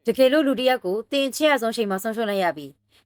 တကယ်လို့လူတစ်ယောက်ကိုတင်ချစ်ရဆုံးချိန်မှာဆုံးရှုံးလိုက်ရပ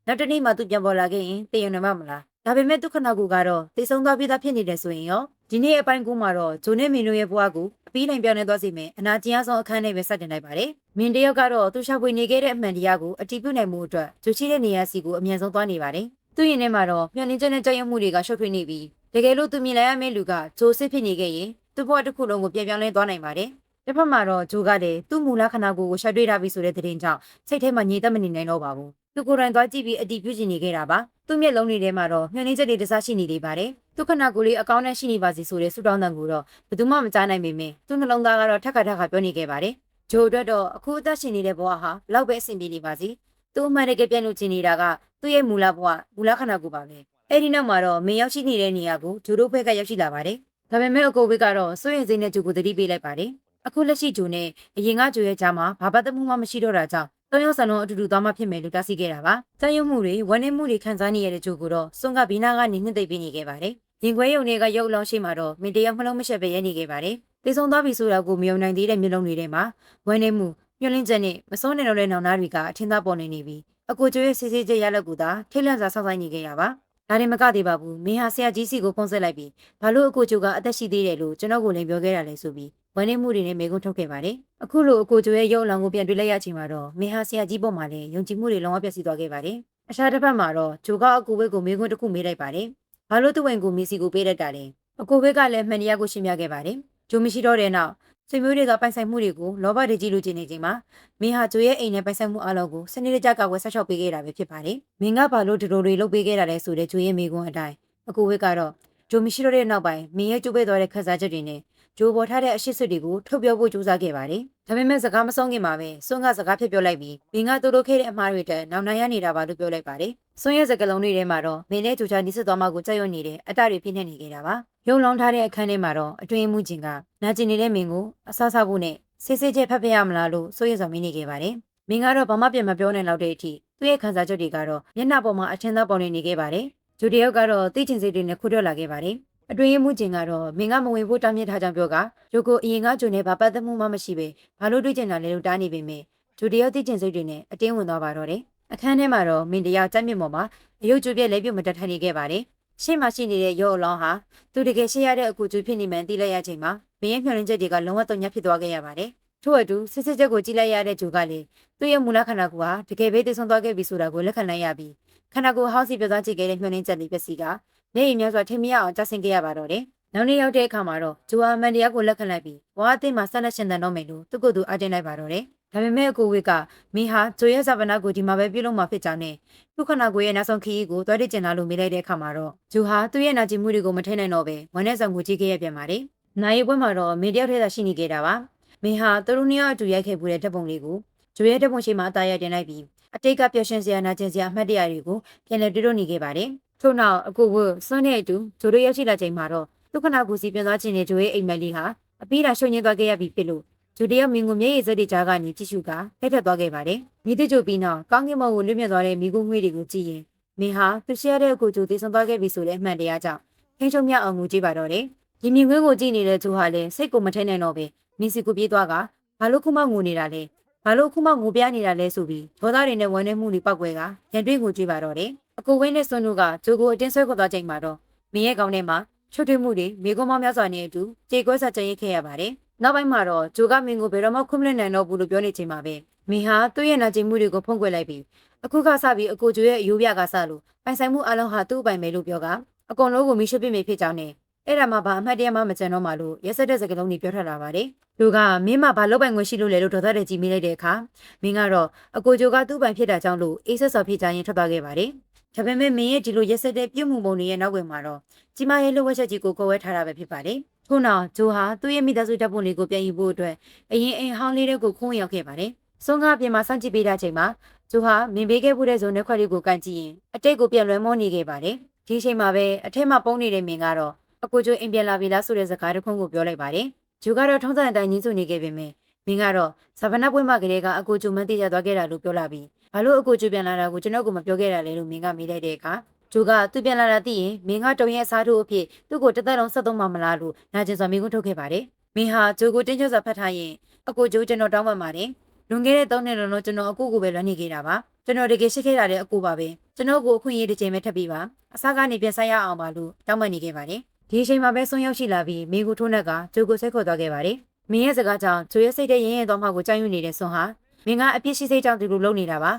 ြီနောက်တစ်နေ့မှသူပြန်ပေါ်လာခဲ့ရင်တည်ရုံနဲ့မှမလားဒါပေမဲ့ဒုက္ခနာကူကတော့တေဆုံးသွားပြီးသားဖြစ်နေတယ်ဆိုရင်ရောဒီနေ့အပိုင်းကူမှာတော့ဂျိုနဲ့မင်းတို့ရဲ့ဘဝကိုအပြီးနိုင်ပြောင်းလဲသွားစေမယ်အနာကျင်ရဆုံးအခန်းနဲ့ပဲစတင်လိုက်ပါတယ်မင်းတယောက်ကတော့သူရှာဖွေနေခဲ့တဲ့အမှန်တရားကိုအတည်ပြုနိုင်မှုအတွက်ဂျိုရှိတဲ့နေရာစီကိုအမြန်ဆုံးသွားနေပါတယ်သူ့ရင်ထဲမှာတော့မျှော်လင့်ချက်နဲ့ကြောက်ရွံ့မှုတွေကရှုပ်ထွေးနေပြီးတကယ်လို့သူမြင်လိုက်ရမယ့်လူကဂျိုစစ်ဖြစ်နေခဲ့ရင်သူ့ဘဝတစ်ခုလုံးကိုပြန်ပြောင်းလဲသွားနိုင်ပါတယ်တစ်ဖက်မှာတော့ဂျိုကလည်းသူ့မူလခန္ဓာကိုယ်ကိုရှာတွေ့ထားပြီဆိုတဲ့သတင်းကြောင့်စိတ်ထဲမှာညှိသက်မနေနိုင်တော့ပါဘူးသူကိုယ်တိုင်သွားကြည့်ပြီးအတည်ပြုချင်နေခဲ့တာပါသူ့မျက်လုံးတွေထဲမှာတော့မျှော်လင့်ချက်တွေတစားရှိနေသေးပါတယ်သူခန္ဓာကိုယ်လေးအကောင်းနဲ့ရှိနေပါစေဆိုတဲ့ဆုတောင်းတန်ကိုတော့ဘယ်သူမှမကြားနိုင်ပေမဲ့သူ့နှလုံးသားကတော့ထက်ခါထက်ခါပြောနေခဲ့ပါတယ်ဂျိုအတွက်တော့အခုအသက်ရှင်နေတဲ့ဘဝဟာလောက်ပဲအဆင်ပြေနေပါစေသူ့အမှန်တကယ်ပြန်လို့ချင်နေတာကသူ့ရဲ့မူလဘဝမူလခန္ဓာကိုယ်ပါပဲအဲ့ဒီနောက်မှာတော့မင်းရောက်ရှိနေတဲ့နေရာကိုဂျိုတို့ဘက်ကရောက်ရှိလာပါတယ်ဒါပေမဲ့အကိုဘက်ကတော့စိုးရိမ်စိတ်နဲ့ဂျိုကိုသတိပေးလိုက်ပါတယ်အခုလက်ရှိဂျိုနဲ့အရင်ကဂျိုရဲ့ကြားမှာဘာပတ်သက်မှုမှမရှိတော့တာကြောင့်သုံးယောက်စလုံးအတူတူသွားမှဖြစ်မယ်လို့တားဆီးခဲ့တာပါ။တန်ရုံမှုတွေဝမ်းနည်းမှုတွေခံစားနေရတဲ့ဂျိုကိုတော့စွန်ကဘီနာကနေနှစ်သိပ်ပေးနေခဲ့ပါတယ်။ရင်ခွဲရုံတွေကရုပ်လောင်းရှိမှတော့မင်းတယောက်နှလုံးမရှက်ပဲရဲနေခဲ့ပါတယ်။တေဆုံးသွားပြီဆိုတာကိုမယုံနိုင်သေးတဲ့မျိုးလုံးတွေထဲမှာဝမ်းနည်းမှုညှို့လင့်ချက်နဲ့မစိုးနိုင်တော့တဲ့နောင်နာတွေကအထင်သာပေါ်နေပြီးအကိုဂျိုရဲ့စစ်စစ်ချက်ရလက်ကူသာထိတ်လန့်စွာစောင့်ဆိုင်နေခဲ့ရပါ။ဒါနဲ့မကသေးပါဘူး။မင်းဟာဆရာကြီးစီကိုဖုန်းဆက်လိုက်ပြီးဘာလို့အကိုဂျိုကအသက်ရှိသေးတယ်လို့ကျွန်တော်ကိုလည်းပြောခဲ့တာလဲဆိုပြီးဝမ်းနည်းမှုတွေနဲ့မေကုန်းထုတ်ခဲ့ပါတယ်။အခုလိုအကိုဂျိုရဲ့ရုပ်အလောင်းကိုပြန်တွေ့လိုက်ရချိန်မှာတော့မင်းဟာဆရာကြီးပေါ်မှာလည်းယုံကြည်မှုတွေလုံးဝပျက်စီးသွားခဲ့ပါတယ်။အခြားတစ်ဖက်မှာတော့ဂျိုကအကိုဝဲကိုမေကုန်းတစ်ခုမေးလိုက်ပါတယ်။ဘာလို့သူ့ဝင်ကိုမီစီကိုပေးလိုက်တာလဲ။အကိုဝဲကလည်းမှန်တရားကိုရှင်းပြခဲ့ပါတယ်။ဂျိုမရှိတော့တဲ့နောက်ဆွေမျိုးတွေကပိုင်ဆိုင်မှုတွေကိုလောဘတကြီးလိုချင်နေချိန်မှာမင်းဟာဂျိုရဲ့အိမ်နဲ့ပိုင်ဆိုင်မှုအလုံးကိုစနစ်တကျကောက်ဝဲဆက်ချောက်ပေးခဲ့တာပဲဖြစ်ပါတယ်။မင်းကဘာလို့ဒီလိုတွေလုပ်ပေးခဲ့တာလဲဆိုတဲ့ဂျိုရဲ့မေကုန်းအတိုင်းအကိုဝဲကတော့ဂျိုမရှိတော့တဲ့နောက်ပိုင်းမင်းရဲ့ကျိုးပေးသွားတဲ့ခန်းစားချက်တွေနဲ့ဂျိုပေါ်ထားတဲ့အရှိစွတ်တွေကိုထုတ်ပြောဖို့ကြိုးစားခဲ့ပါတယ်။ဒါပေမဲ့စကားမဆုံးခင်မှာပဲစွန်းကစကားဖြစ်ပြောလိုက်ပြီးမင်းကတူလို့ခဲ့တဲ့အမှားတွေတက်နောက်နိုင်ရနေတာပါလို့ပြောလိုက်ပါတယ်။စွန်းရဲ့စကားလုံးတွေထဲမှာတော့မင်းနဲ့ဂျိုချာနီးစသွားမှကိုကြောက်ရွံ့နေတဲ့အတတွေဖြစ်နေခဲ့တာပါ။ရုံလောင်းထားတဲ့အခန်းထဲမှာတော့အတွင်းမှုချင်းကနာကျင်နေတဲ့မင်းကိုအဆအဆဖို့နဲ့စစ်စစ်ချက်ဖတ်ပြရမလားလို့စိုးရိမ်စွာမင်းနေခဲ့ပါတယ်။မင်းကတော့ဘာမှပြန်မပြောနိုင်တော့တဲ့အထိသူ့ရဲ့ခံစားချက်တွေကတော့မျက်နှာပေါ်မှာအထင်သာပေါ်နေခဲ့ပါတယ်။ဂျိုတယောက်ကတော့သိချင်စိတ်တွေနဲ့ခုထွက်လာခဲ့ပါတယ်။အတွင်းမှုချင်းကတော့မင်းကမဝင်ဖို့တားမြစ်ထားကြောင်းပြောကဂျိုကိုအရင်ကဂျိုနဲ့ဘာပတ်သက်မှုမှမရှိပဲဘာလို့တွေ့ကျင်တာလဲလို့တားနေပေမဲ့ဂျိုတယောက်သိချင်စိတ်တွေနဲ့အတင်းဝင်သွားပါတော့တယ်။အခန်းထဲမှာတော့မင်းတယောက်ကြက်မြင့်ပေါ်မှာအယုတ်ကျပြက်လဲပြုတ်မတက်ထိုင်နေခဲ့ပါတယ်။ရှေ့မှာရှိနေတဲ့ရုပ်အလောင်းဟာသူတကယ်ရှိရတဲ့အကူကျူဖြစ်နေမှန်းသိလိုက်ရချိန်မှာမင်းရဲ့မျှော်လင့်ချက်တွေကလုံးဝတုံ့ပြန်ဖြစ်သွားခဲ့ရပါတယ်။ထို့အတူစစ်စစ်ချက်ကိုကြည့်လိုက်ရတဲ့ဂျိုကလည်းသူ့ရဲ့မူလခန္ဓာကိုယ်ဟာတကယ်ပဲသိဆုံးသွားခဲ့ပြီဆိုတာကိုလက်ခံနိုင်ရပြီးခန္ဓာကိုယ်ဟောင်းစီပြသွားကြည့်ခဲ့တဲ့မျှော်လင့်ချက်လေးပျက်စီးကနေအိမ်များစွာထင်မရအောင်ကြဆင်းခဲ့ရပါတော့တယ်။နောက်နေ့ရောက်တဲ့အခါမှာတော့ဂျိုဟာမန်တရားကိုလက်ခံလိုက်ပြီးဝါအသိမ်းမှာဆက်လက်ရှင်သန်တော့မယ်လို့သူ့ကိုယ်သူအားတင်လိုက်ပါတော့တယ်။ဒါပေမဲ့အကိုဝစ်ကမင်းဟာဂျိုရဲ့ဇာပနာကိုဒီမှာပဲပြုလုပ်မှာဖြစ်ကြောင်းနဲ့သူ့ခန္ဓာကိုယ်ရဲ့နောက်ဆုံးခရီးကိုတွားတိကျင်လာလို့မေးလိုက်တဲ့အခါမှာတော့ဂျိုဟာသူ့ရဲ့နာကျင်မှုတွေကိုမထိနိုင်တော့ပဲဝမ်းနဲ့ဆောင်ကိုကြည့်ခဲ့ရပြန်ပါတယ်။နိုင်ပွဲမှာတော့မင်းတယောက်ထဲသာရှိနေခဲ့တာပါ။မင်းဟာသူတို့နှစ်ယောက်အတူရိုက်ခဲ့ပူတဲ့ဓာတ်ပုံလေးကိုဂျိုရဲ့ဓာတ်ပုံရှိမှအသားရတင်လိုက်ပြီးအတိတ်ကပျော်ရွှင်စရာနာကျင်စရာအမှတ်တရတွေကိုပြန်လည်တွေ့လို့နေခဲ့ပါတယ်။ထို့နောက်အကိုဝတ်စွန်းတဲ့အတူဂျိုတို့ရောက်ရှိလာချိန်မှာတော့သူခနာကူစီပြန်သွားခြင်းနဲ့ဂျိုရဲ့အိမ်မက်လေးဟာအပီးတာရှုံညင်းသွားခဲ့ရပြီဖြစ်လို့ဂျိုတယောက်မင်းကိုမျက်ရည်စက်တွေကြားကနေကြည့်ရှုကလက်ထပ်သွားခဲ့ပါတယ်။မိသကြိုပြီးနောက်ကောင်းကင်ဘုံကိုလွတ်မြောက်သွားတဲ့မိကူငွေတွေကိုကြည့်ရင်မင်းဟာသူရှိရတဲ့အကိုဂျိုတည်ဆုံသွားခဲ့ပြီဆိုတဲ့အမှန်တရားကြောင့်ထိချုံမြအောင်ငူကြည့်ပါတော့တယ်။ဒီမြင်ကွင်းကိုကြည့်နေတဲ့ဂျိုဟာလည်းစိတ်ကိုမထိနိုင်တော့ပဲမင်းစီကိုပြေးသွားကဘာလို့ခုမှငိုနေတာလဲဘာလို့ခုမှငိုပြနေတာလဲဆိုပြီးဒေါသတွေနဲ့ဝမ်းနည်းမှုတွေပောက်ကွဲကရန်တွေးကိုကြည့်ပါတော့တယ်။အကိုဝင်းနဲ့စွန်းတို့ကဂျိုကိုအတင်းဆွဲခေါ်သွားချိန်မှာတော့မင်းရဲ့ကောင်းထဲမှာချွတ်ထွေးမှုတွေမိကုံးမောင်းများစွာနဲ့အတူကြေကွဲစားကြရင်ခဲ့ရပါတယ်။နောက်ပိုင်းမှာတော့ဂျိုကမင်းကိုဘယ်တော့မှခွင့်မလွှတ်နိုင်တော့ဘူးလို့ပြောနေချိန်မှာပဲမင်းဟာသူ့ရဲ့နာကျင်မှုတွေကိုဖုံးကွယ်လိုက်ပြီးအခုကစပြီးအကိုဂျိုရဲ့အယိုးပြကစလို့ပိုင်ဆိုင်မှုအလုံးဟာသူ့အပိုင်ပဲလို့ပြောကအကုန်လုံးကိုမိရှုပြစ်မိဖြစ်ကြောင်းနဲ့အဲ့ဒါမှဘာအမှတ်တရမှမကျန်တော့မှလို့ရက်စက်တဲ့စကားလုံးတွေပြောထွက်လာပါတယ်။လူကမင်းမဘာလုပ်ပိုင်ခွင့်ရှိလို့လဲလို့ဒေါသတွေကြီးမိလိုက်တဲ့အခါမင်းကတော့အကိုဂျိုကသူ့ပိုင်ဖြစ်တာကြောင့်လို့အေးဆက်စော်ဖြစ်ကြရင်ထွက်သွားခဲ့ပါတယ်။ဒါပေမဲ့မင်းရဲ့ဒီလိုရက်စက်တဲ့ပြုတ်မှုပုံတွေရဲ့နောက်ွယ်မှာတော့ကြီးမားရဲ့လှုပ်ဝက်ချက်ကြီးကိုကိုယ်ဝဲထားတာပဲဖြစ်ပါတယ်။ထို့နောက်ဂျိုဟာသူ့ရဲ့မိသားစုတပ်ပုံလေးကိုပြန်ယူဖို့အတွက်အရင်အိမ်ဟောင်းလေးတွေကိုခိုးရောက်ခဲ့ပါတယ်။စွန်ကားပြင်မှာစောင့်ကြည့်ပေးတဲ့ချိန်မှာဂျိုဟာမင်းပေးခဲ့ဖို့တဲ့ဇုံနဲ့ခွက်လေးကိုကန်ကြည့်ရင်အတိတ်ကိုပြန်လွှဲမောနေခဲ့ပါတယ်။ဒီအချိန်မှာပဲအထက်မှာပုံနေတဲ့မင်းကတော့အကိုဂျိုအိမ်ပြန်လာပြီလားဆိုတဲ့စကားတစ်ခုကိုပြောလိုက်ပါတယ်။ဂျိုကတော့ထုံးစံအတိုင်းညှင်းဆိုနေခဲ့ပေမဲ့မင်းကတော့ဇာဗနာပွဲမှာကလေးကအကိုဂျိုမန်းတိကျသွားခဲ့တာလို့ပြောလာပြီးဘာလို့အကိုဂျိုပြန်လာတာကိုကျွန်တော်ကမပြောခဲ့တာလဲလို့မင်းကမေးလိုက်တဲ့အခါဂျိုကသူပြန်လာတာသိရင်မင်းကတုံရဲ့အစားထိုးအဖြစ်သူ့ကိုတစ်သက်လုံးဆက်သုံးမှမလားလို့နာကျင်စွာမိကုန်းထုတ်ခဲ့ပါတယ်။မင်းဟာဂျိုကိုတင်းကျပ်စွာဖတ်ထားရင်အကိုဂျိုကျွန်တော်တောင်းပန်ပါတယ် လွန်ခဲ့တဲ့3နှစ်လုံးကျွန်တော်အကူကိုပဲလွှမ်းနေခဲ့တာပါကျွန်တော်တကယ်ရှိခဲ့တာတဲ့အကူပါပဲကျွန်တော်ကိုအခွင့်အရေးတစ်ချိန်ပဲထပ်ပြီးပါအစားကနေပြန်ဆိုင်ရအောင်ပါလို့တောင်းပန်နေခဲ့ပါတယ်ဒီအချိန်မှာပဲဆွမ်းရောက်ရှိလာပြီးမိကိုထိုးနှက်ကဂျိုကိုဆွဲခေါ်သွားခဲ့ပါတယ်မင်းရဲ့စကားကြောင့်ဂျိုရဲ့စိတ်ထဲရင်းရဲသွားမှကိုကြောက်ရွံ့နေတဲ့ဆွမ်းဟာမင်းကအပြစ်ရှိစိတ်ကြောင့်ဒီလိုလုပ်နေတာပါ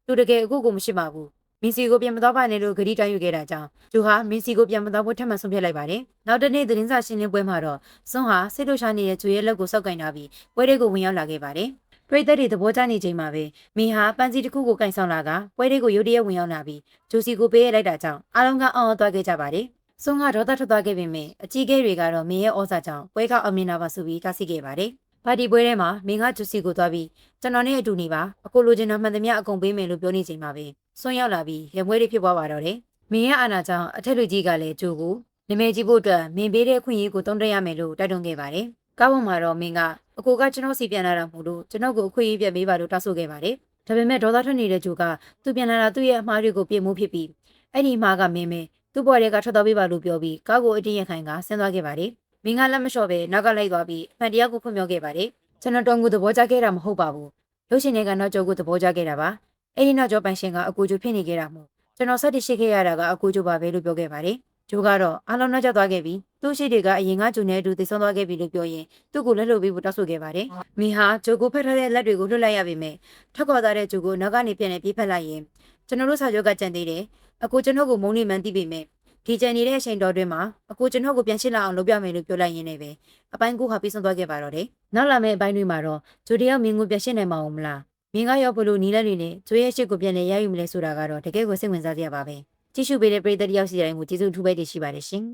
သူတကယ်အကူကိုမရှိပါဘူးမင်းစီကိုပြန်မသွားပါနဲ့လို့ဂရီတိုင်းယူခဲ့တာကြောင့်ဂျိုဟာမင်းစီကိုပြန်မသွားဖို့ထပ်မံဆုံးဖြတ်လိုက်ပါတယ်နောက်တနေ့သတင်းစာရှင်းလင်းပွဲမှာတော့ဆွမ်းဟာစိတ်လှုပ်ရှားနေတဲ့ဂျိုရဲ့လက်ကိုစောက်ကင်ထားပြီးပွဲတွေကိုဝင်ရောက်လာခဲ့ပါတယ်ပရိသတ်တွေသဘောကျနေချိန်မှာပဲမင်းဟာပန်းစီတစ်ခုကိုကင်ဆောင်လာကပွဲတွေကိုရုတ်တရက်ဝင်ရောက်လာပြီးဂျိုစီကိုပေးရလိုက်တာကြောင့်အားလုံးကအော်သွားခဲ့ကြပါတယ်ဆွမ်းကဒေါသထွက်သွားခဲ့ပေမဲ့အကြီးအကဲတွေကတော့မင်းရဲ့ဩဇာကြောင့်ပွဲကအောင်မြင်လာပါဆိုပြီးတားဆီးခဲ့ပါတယ်ပါတီပွဲထဲမှာမင်းကဂျိုစီကိုသွားပြီးကျွန်တော်နဲ့အတူနေပါအခုလိုချင်တာမှန်သမျှအကုန်ပေးမယ်လို့ပြောနေချိန်မှာပဲဆွမ်းရောက်လာပြီးရမွေးတွေဖြစ်သွားပါတော့တယ်မင်းရဲ့အာဏာကြောင့်အထက်လူကြီးကလည်းဂျိုကိုနာမည်ကြီးဖို့အတွက်မင်းပေးတဲ့အခွင့်အရေးကိုတုံ့တက်ရမယ်လို့တိုက်တွန်းခဲ့ပါတယ်ကားပေါ်မှာတော့မင်းကအကိုကကျွန်တော်စီပြန်လာတာမို့လို့ကျွန်တော်ကိုအခွင့်အရေးပြပေးပါလို့တောင်းဆိုခဲ့ပါတယ်ဒါပေမဲ့ဒေါသထွက်နေတဲ့ဂျိုကသူပြန်လာတာသူ့ရဲ့အမှားတွေကိုပြေမှုဖြစ်ပြီးအဲ့ဒီအမှားကမင်းပဲသူ့ဘော်တွေကထွက်သွားပေးပါလို့ပြောပြီးကားကိုအတင်းရခိုင်ကဆင်းသွားခဲ့ပါတယ်မင်းကလက်မလျှော့ပဲနောက်ကလိုက်သွားပြီးအမှန်တရားကိုဖွင့်ပြောခဲ့ပါတယ်ကျွန်တော်တုံးကိုသဘောကျခဲ့တာမဟုတ်ပါဘူးရုပ်ရှင်တွေကတော့ကြောကိုသဘောကျခဲ့တာပါအဲ့ဒီနောက်ကျော်ပိုင်ရှင်ကအကူကျိုဖြစ်နေခဲ့တာမို့ကျွန်တော်ဆက်တရှိခဲ့ရတာကအကူကျိုပါပဲလို့ပြောခဲ့ပါတယ်ဂျိုကတော့အားလုံးနောက်ကျသွားခဲ့ပြီးသူ့ရှိတွေကအရင်ကဂျိုနဲ့အတူသိဆုံးသွားခဲ့ပြီလို့ပြောရင်သူ့ကိုလက်လွတ်ပြီးတောက်ဆိုခဲ့ပါတယ်မင်းဟာဂျိုကိုဖက်ထားတဲ့လက်တွေကိုလွှတ်လိုက်ရပေမဲ့ထက်ခေါ်သားတဲ့ဂျိုကိုနောက်ကနေပြန်နေပြေးဖက်လိုက်ရင်ကျွန်တော်တို့စာချုပ်ကကြံသေးတယ်အကူကျွန်တော်ကိုမုန်းနေမှန်းသိပေမဲ့ဒီကြံနေတဲ့အချိန်တော်တွင်းမှာအကူကျွန်တော်ကိုပြန်ရှင်းလာအောင်လုပ်ပြမယ်လို့ပြောလိုက်ရင်းနဲ့ပဲအပိုင်းကိုဟာပြီးဆုံးသွားခဲ့ပါတော့တယ်နောက်လာမယ့်အပိုင်းတွေမှာတော့ဂျိုတယောက်မင်းကိုပြန်ရှင်းနိုင်မှာအောင်မလားမင်းကရောက်ဘလို့နီးလက်တွေနဲ့ဂျိုရဲ့ရှစ်ကိုပြန်လဲရယူမလဲဆိုတာကတော့တကယ်ကိုစိတ်ဝင်စားစရာပါပဲကြည့်ရှုပေးတဲ့ပရိသတ်တယောက်စီတိုင်းကိုကျေးဇူးထူးပဲတင်ရှိပါတယ်ရှင်